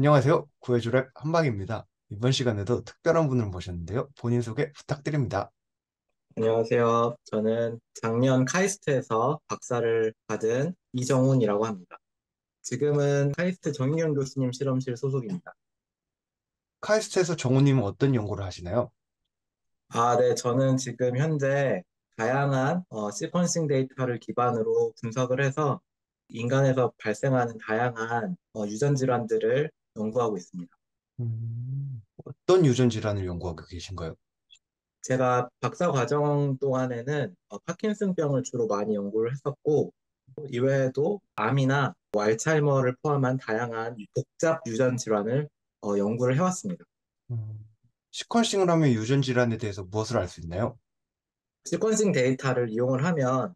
안녕하세요. 구해주랩 한방입니다. 이번 시간에도 특별한 분을 모셨는데요. 본인 소개 부탁드립니다. 안녕하세요. 저는 작년 카이스트에서 박사를 받은 이정훈이라고 합니다. 지금은 카이스트 정의용 교수님 실험실 소속입니다. 카이스트에서 정우님은 어떤 연구를 하시나요? 네. 저는 지금 현재 다양한 시퀀싱 데이터를 기반으로 분석을 해서 인간에서 발생하는 다양한 유전 질환들을 연구하고 있습니다. 어떤 유전 질환을 연구하고 계신가요? 제가 박사 과정 동안에는 파킨슨병을 주로 많이 연구를 했었고, 이외에도 암이나 알츠하이머를 포함한 다양한 복잡 유전 질환을 연구를 해왔습니다. 음, 시퀀싱을 하면 유전 질환에 대해서 무엇을 알 수 있나요? 시퀀싱 데이터를 이용을 하면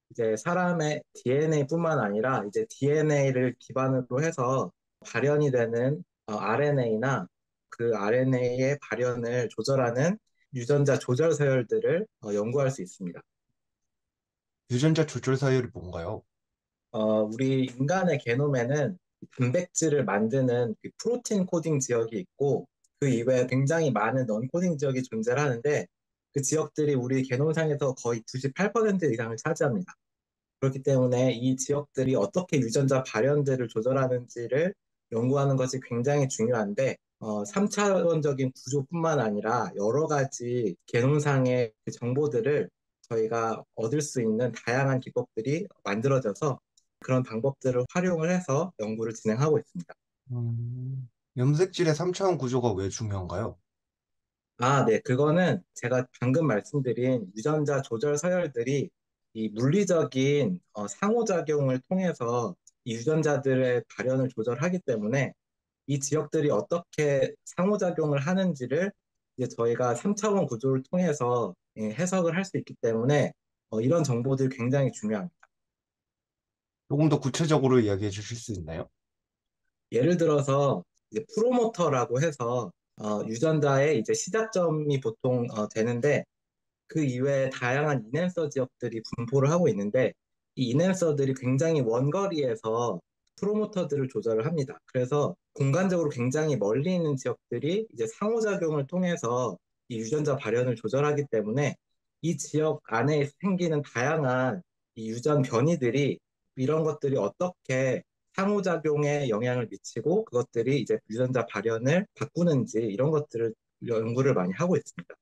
이제 사람의 DNA뿐만 아니라 이제 DNA를 기반으로 해서 발현이 되는 RNA나 그 RNA의 발현을 조절하는 유전자 조절 서열들을 연구할 수 있습니다. 유전자 조절 사유이 뭔가요? 우리 인간의 게놈에는 단백질을 만드는 그 프로틴 코딩 지역이 있고 그 이외에 굉장히 많은 넌 코딩 지역이 존재를 하는데 그 지역들이 우리 게놈상에서 거의 98% 이상을 차지합니다. 그렇기 때문에 이 지역들이 어떻게 유전자 발현들을 조절하는지를 연구하는 것이 굉장히 중요한데 3차원적인 구조뿐만 아니라 여러 가지 게놈상의 그 정보들을 저희가 얻을 수 있는 다양한 기법들이 만들어져서 그런 방법들을 활용을 해서 연구를 진행하고 있습니다. 염색질의 3차원 구조가 왜 중요한가요? 네. 그거는 제가 방금 말씀드린 유전자 조절 서열들이 이 물리적인 상호작용을 통해서 이 유전자들의 발현을 조절하기 때문에 이 지역들이 어떻게 상호작용을 하는지를 이제 저희가 3차원 구조를 통해서 해석을 할 수 있기 때문에 이런 정보들이 굉장히 중요합니다. 조금 더 구체적으로 이야기해 주실 수 있나요? 예를 들어서 이제 프로모터라고 해서 유전자의 이제 시작점이 보통 되는데 그 이외에 다양한 인핸서 지역들이 분포를 하고 있는데 이 인핸서들이 굉장히 원거리에서 프로모터들을 조절을 합니다. 그래서 공간적으로 굉장히 멀리 있는 지역들이 이제 상호작용을 통해서 이 유전자 발현을 조절하기 때문에 이 지역 안에 생기는 다양한 이 유전 변이들이 이런 것들이 어떻게 상호작용에 영향을 미치고 그것들이 이제 유전자 발현을 바꾸는지 이런 것들을 연구를 많이 하고 있습니다.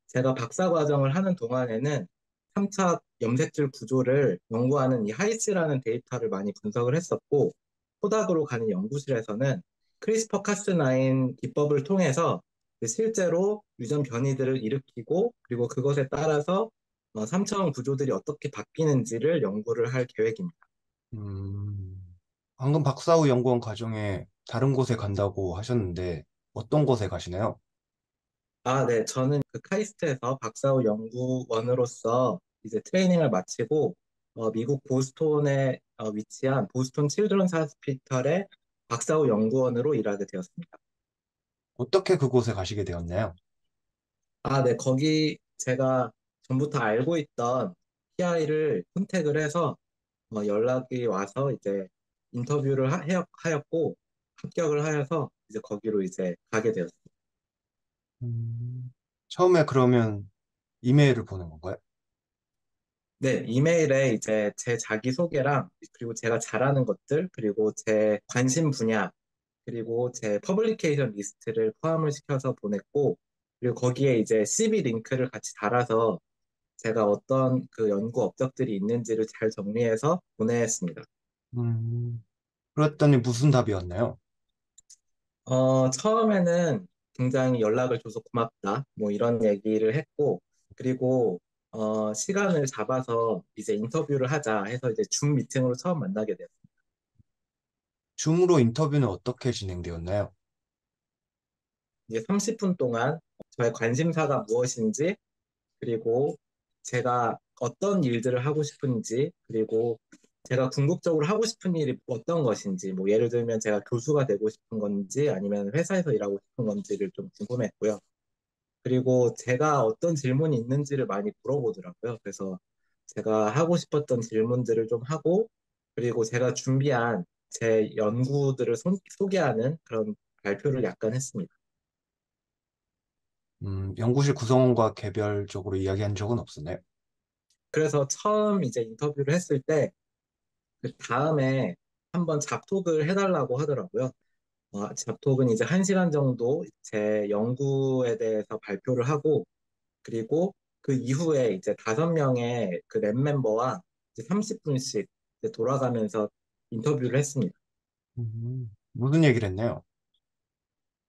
제가 박사 과정을 하는 동안에는 3차 염색질 구조를 연구하는 이 하이스라는 데이터를 많이 분석을 했었고, 코닥으로 가는 연구실에서는 크리스퍼 카스9 기법을 통해서 실제로 유전 변이들을 일으키고, 그리고 그것에 따라서 3차원 구조들이 어떻게 바뀌는지를 연구를 할 계획입니다. 음, 방금 박사 후 연구원 과정에 다른 곳에 간다고 하셨는데 어떤 곳에 가시나요? 네. 저는 그 카이스트에서 박사후 연구원으로서 이제 트레이닝을 마치고 미국 보스톤에 위치한 보스톤 칠드런스 하스피털의 박사후 연구원으로 일하게 되었습니다. 어떻게 그곳에 가시게 되었나요? 네. 거기 제가 전부터 알고 있던 PI를 컨택을 해서 연락이 와서 이제 인터뷰를 하였고 합격을 하여서 이제 거기로 이제 가게 되었습니다. 처음에 그러면 이메일을 보낸 건가요? 네, 이메일에 이제 제 자기소개랑 그리고 제가 잘하는 것들 그리고 제 관심 분야 그리고 제 퍼블리케이션 리스트를 포함을 시켜서 보냈고 그리고 거기에 이제 CV 링크를 같이 달아서 제가 어떤 그 연구 업적들이 있는지를 잘 정리해서 보냈습니다. 음, 그랬더니 무슨 답이었나요? 처음에는 굉장히 연락을 줘서 고맙다 뭐 이런 얘기를 했고 그리고 시간을 잡아서 이제 인터뷰를 하자 해서 이제 줌 미팅으로 처음 만나게 됐어요. 줌으로 인터뷰는 어떻게 진행되었나요? 이제 30분 동안 저의 관심사가 무엇인지, 그리고 제가 어떤 일들을 하고 싶은지, 그리고 제가 궁극적으로 하고 싶은 일이 어떤 것인지, 뭐 예를 들면 제가 교수가 되고 싶은 건지 아니면 회사에서 일하고 싶은 건지를 좀 궁금했고요. 그리고 제가 어떤 질문이 있는지를 많이 물어보더라고요. 그래서 제가 하고 싶었던 질문들을 좀 하고, 그리고 제가 준비한 제 연구들을 소개하는 그런 발표를 약간 했습니다. 연구실 구성원과 개별적으로 이야기한 적은 없었나요? 그래서 처음 이제 인터뷰를 했을 때 그 다음에 한번 잡톡을 해달라고 하더라고요. 잡톡은 이제 1시간 정도 제 연구에 대해서 발표를 하고 그리고 그 이후에 이제 5명의 그 랩 멤버와 이제 30분씩 돌아가면서 인터뷰를 했습니다. 무슨 얘기를 했나요?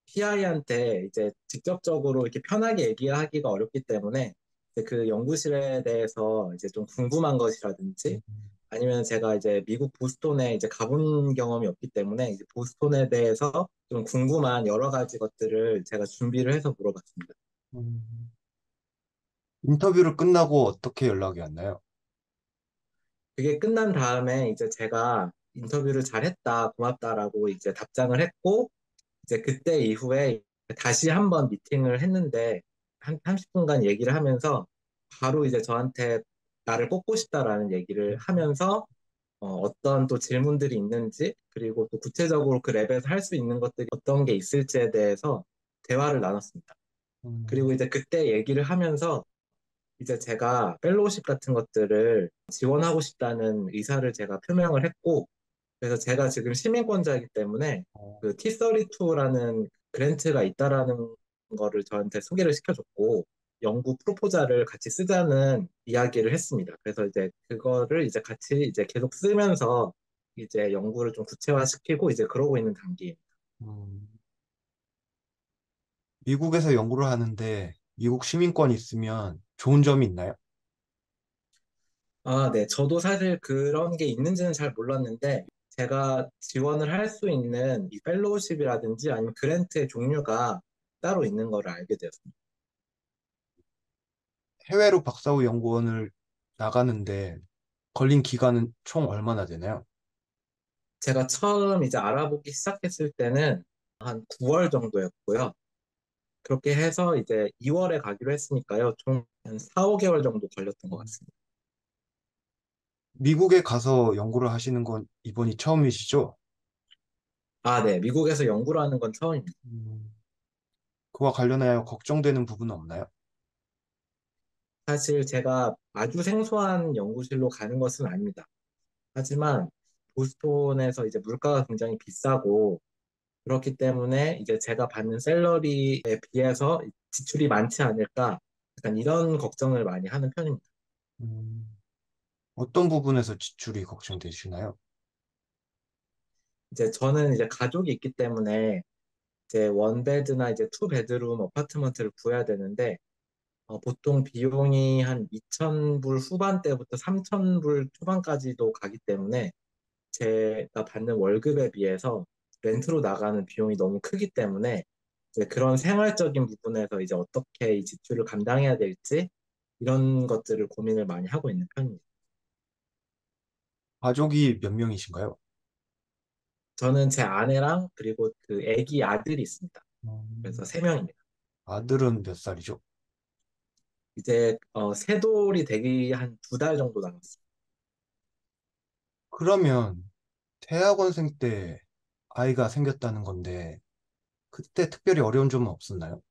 PI한테 이제 직접적으로 이렇게 편하게 얘기하기가 어렵기 때문에 이제 그 연구실에 대해서 이제 좀 궁금한 것이라든지 음, 아니면 제가 이제 미국 보스톤에 이제 가본 경험이 없기 때문에 이제 보스톤에 대해서 좀 궁금한 여러 가지 것들을 제가 준비를 해서 물어봤습니다. 음, 인터뷰를 끝나고 어떻게 연락이 왔나요? 그게 끝난 다음에 이제 제가 인터뷰를 잘했다, 고맙다라고 이제 답장을 했고 이제 그때 이후에 다시 한번 미팅을 했는데 한 30분간 얘기를 하면서 바로 이제 저한테 나를 뽑고 싶다라는 얘기를 하면서 어떤 또 질문들이 있는지 그리고 또 구체적으로 그 랩에서 할 수 있는 것들이 어떤 게 있을지에 대해서 대화를 나눴습니다. 음, 그리고 이제 그때 얘기를 하면서 이제 제가 펠로우십 같은 것들을 지원하고 싶다는 의사를 제가 표명을 했고 그래서 제가 지금 시민권자이기 때문에 어, 그 T32라는 그랜트가 있다라는 거를 저한테 소개를 시켜줬고 연구 프로포잘을 같이 쓰자는 이야기를 했습니다. 그래서 이제 그거를 이제 같이 이제 계속 쓰면서 이제 연구를 좀 구체화시키고 이제 그러고 있는 단계입니다. 음, 미국에서 연구를 하는데 미국 시민권이 있으면 좋은 점이 있나요? 네. 저도 사실 그런 게 있는지는 잘 몰랐는데 제가 지원을 할 수 있는 이 펠로우십이라든지 아니면 그랜트의 종류가 따로 있는 거를 알게 되었습니다. 해외로 박사후 연구원을 나가는데 걸린 기간은 총 얼마나 되나요? 제가 처음 이제 알아보기 시작했을 때는 한 9월 정도였고요. 그렇게 해서 이제 2월에 가기로 했으니까요. 총 한 4, 5개월 정도 걸렸던 것 음, 같습니다. 미국에 가서 연구를 하시는 건 이번이 처음이시죠? 네. 미국에서 연구를 하는 건 처음입니다. 음, 그와 관련하여 걱정되는 부분은 없나요? 사실 제가 아주 생소한 연구실로 가는 것은 아닙니다. 하지만 보스톤에서 이제 물가가 굉장히 비싸고 그렇기 때문에 이제 제가 받는 샐러리에 비해서 지출이 많지 않을까 약간 이런 걱정을 많이 하는 편입니다. 음, 어떤 부분에서 지출이 걱정되시나요? 이제 저는 이제 가족이 있기 때문에 이제 원베드나 이제 투베드룸 어파트먼트를 구해야 되는데 보통 비용이 한 2,000불 후반대부터 3,000불 초반까지도 가기 때문에 제가 받는 월급에 비해서 렌트로 나가는 비용이 너무 크기 때문에 이제 그런 생활적인 부분에서 이제 어떻게 이 지출을 감당해야 될지 이런 것들을 고민을 많이 하고 있는 편입니다. 가족이 몇 명이신가요? 저는 제 아내랑 그리고 그 아기 아들이 있습니다. 그래서 음, 3명입니다. 아들은 몇 살이죠? 이제 세 돌이 되기 한 2달 정도 남았습니다. 그러면 대학원생 때 아이가 생겼다는 건데 그때 특별히 어려운 점은 없었나요?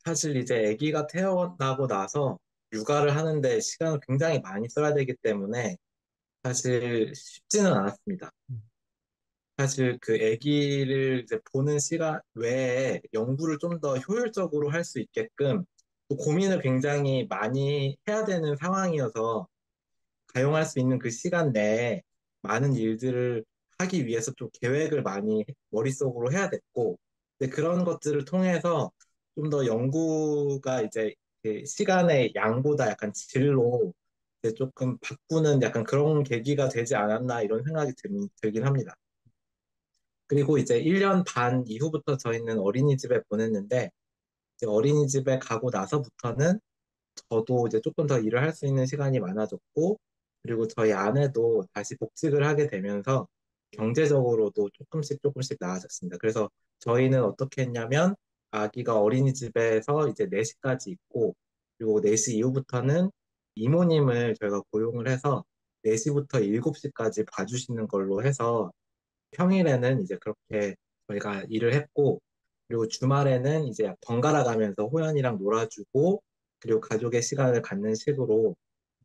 사실 이제 아기가 태어나고 나서 육아를 하는데 시간을 굉장히 많이 써야 되기 때문에 사실 쉽지는 않았습니다. 사실 그 아기를 이제 보는 시간 외에 연구를 좀 더 효율적으로 할 수 있게끔 또 고민을 굉장히 많이 해야 되는 상황이어서 가용할 수 있는 그 시간 내에 많은 일들을 하기 위해서 좀 계획을 많이 머릿속으로 해야 됐고, 근데 그런 것들을 통해서 좀 더 연구가 이제 그 시간의 양보다 약간 질로 이제 조금 바꾸는 약간 그런 계기가 되지 않았나 이런 생각이 들긴 합니다. 그리고 이제 1년 반 이후부터 저희는 어린이집에 보냈는데, 이제 어린이집에 가고 나서부터는 저도 이제 조금 더 일을 할 수 있는 시간이 많아졌고, 그리고 저희 아내도 다시 복직을 하게 되면서 경제적으로도 조금씩 조금씩 나아졌습니다. 그래서 저희는 어떻게 했냐면, 아기가 어린이집에서 이제 4시까지 있고, 그리고 4시 이후부터는 이모님을 저희가 고용을 해서 4시부터 7시까지 봐주시는 걸로 해서 평일에는 이제 그렇게 저희가 일을 했고, 그리고 주말에는 이제 번갈아 가면서 호연이랑 놀아주고, 그리고 가족의 시간을 갖는 식으로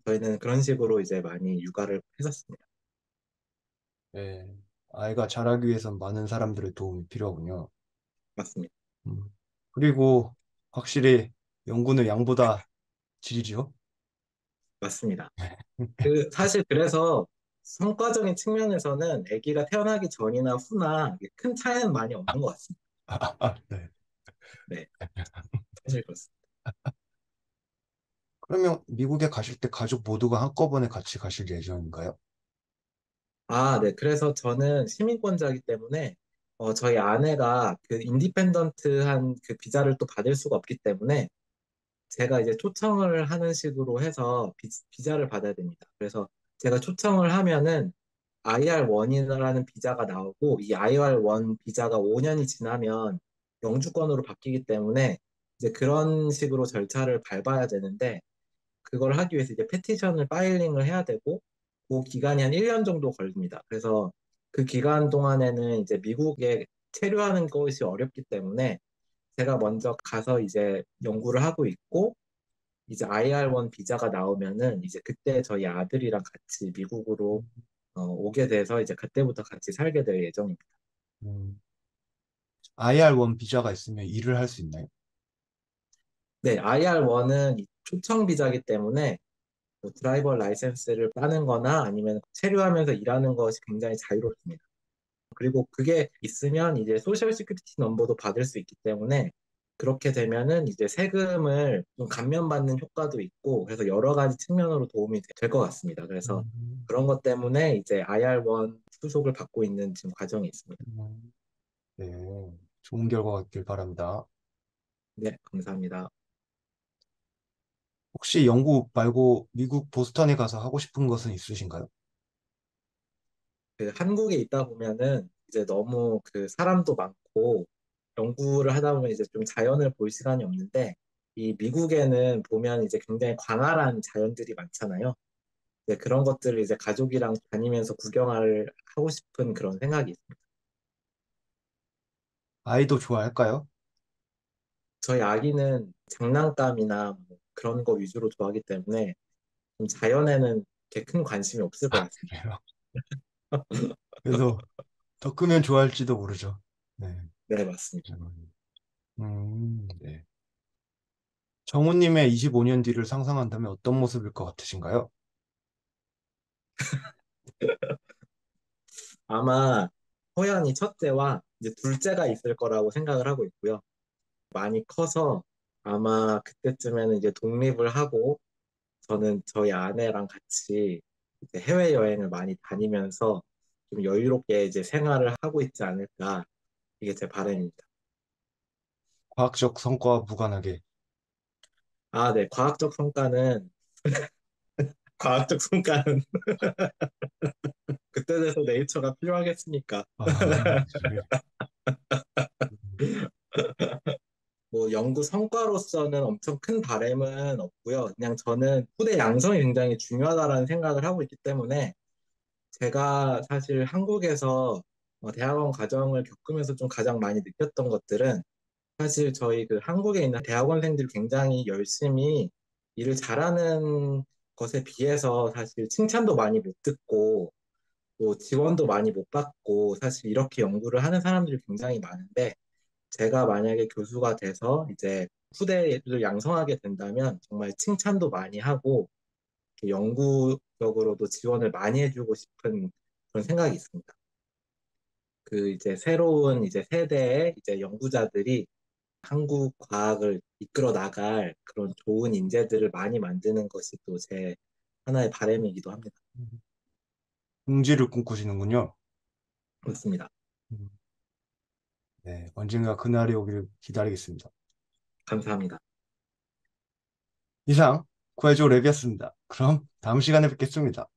저희는 그런 식으로 이제 많이 육아를 했었습니다. 네. 아이가 자라기 위해선 많은 사람들의 도움이 필요하군요. 맞습니다. 음. 그리고 확실히 연구는 양보다 질이죠. 맞습니다. 그 사실 그래서 성과적인 측면에서는 아기가 태어나기 전이나 후나 큰 차이는 많이 없는 것 같습니다. 네. 네, 사실 그렇습니다. 그러면 미국에 가실 때 가족 모두가 한꺼번에 같이 가실 예정인가요? 아, 네. 그래서 저는 시민권자이기 때문에 저희 아내가 그 인디펜던트한 그 비자를 또 받을 수가 없기 때문에 제가 이제 초청을 하는 식으로 해서 비자를 받아야 됩니다. 그래서 제가 초청을 하면은 IR1이라는 비자가 나오고 이 IR1 비자가 5년이 지나면 영주권으로 바뀌기 때문에 이제 그런 식으로 절차를 밟아야 되는데 그걸 하기 위해서 이제 페티션을 파일링을 해야 되고 그 기간이 한 1년 정도 걸립니다. 그래서 그 기간 동안에는 이제 미국에 체류하는 것이 어렵기 때문에 제가 먼저 가서 이제 연구를 하고 있고 이제 IR1 비자가 나오면은 이제 그때 저희 아들이랑 같이 미국으로 오게 돼서 이제 그때부터 같이 살게 될 예정입니다. IR1 비자가 있으면 일을 할 수 있나요? 네, IR1은 초청 비자이기 때문에 뭐 드라이버 라이센스를 따는 거나 아니면 체류하면서 일하는 것이 굉장히 자유롭습니다. 그리고 그게 있으면 이제 소셜 시큐리티 넘버도 받을 수 있기 때문에 그렇게 되면은 이제 세금을 좀 감면받는 효과도 있고 그래서 여러 가지 측면으로 도움이 될 것 같습니다. 그래서 음, 그런 것 때문에 이제 IR1 수속을 받고 있는 지금 과정이 있습니다. 네. 좋은 결과 같길 바랍니다. 네, 감사합니다. 혹시 영국 말고 미국 보스턴에 가서 하고 싶은 것은 있으신가요? 그 한국에 있다 보면은 이제 너무 그 사람도 많고 연구를 하다 보면 이제 좀 자연을 볼 시간이 없는데 이 미국에는 보면 이제 굉장히 광활한 자연들이 많잖아요. 이제 그런 것들을 이제 가족이랑 다니면서 구경을 하고 싶은 그런 생각이 있습니다. 아이도 좋아할까요? 저희 아기는 장난감이나 뭐 그런 거 위주로 좋아하기 때문에 좀 자연에는 그렇게 큰 관심이 없을 것 같습니다. 그래요. 그래서 더 크면 좋아할지도 모르죠. 네. 네, 맞습니다. 네. 정우님의 25년 뒤를 상상한다면 어떤 모습일 것 같으신가요? 아마 호연이 첫째와 이제 둘째가 있을 거라고 생각을 하고 있고요. 많이 커서 아마 그때쯤에는 이제 독립을 하고 저는 저희 아내랑 같이 이제 해외여행을 많이 다니면서 좀 여유롭게 이제 생활을 하고 있지 않을까. 이게 제 바람입니다. 과학적 성과와 무관하게. 아, 네. 과학적 성과는 그때 돼서 네이처가 필요하겠습니까? 그래요. 뭐 연구 성과로서는 엄청 큰 바람은 없고요. 그냥 저는 후대 양성이 굉장히 중요하다라는 생각을 하고 있기 때문에 제가 사실 한국에서 대학원 과정을 겪으면서 좀 가장 많이 느꼈던 것들은 사실 저희 그 한국에 있는 대학원생들이 굉장히 열심히 일을 잘하는 것에 비해서 사실 칭찬도 많이 못 듣고 또 지원도 많이 못 받고 사실 이렇게 연구를 하는 사람들이 굉장히 많은데 제가 만약에 교수가 돼서 이제 후대를 양성하게 된다면 정말 칭찬도 많이 하고 연구적으로도 지원을 많이 해주고 싶은 그런 생각이 있습니다. 그 이제 새로운 이제 세대의 이제 연구자들이 한국 과학을 이끌어 나갈 그런 좋은 인재들을 많이 만드는 것이 또 제 하나의 바람이기도 합니다. 공지를 꿈꾸시는군요. 그렇습니다. 음, 네, 언젠가 그날이 오기를 기다리겠습니다. 감사합니다. 이상 구해줘 랩이었습니다. 그럼 다음 시간에 뵙겠습니다.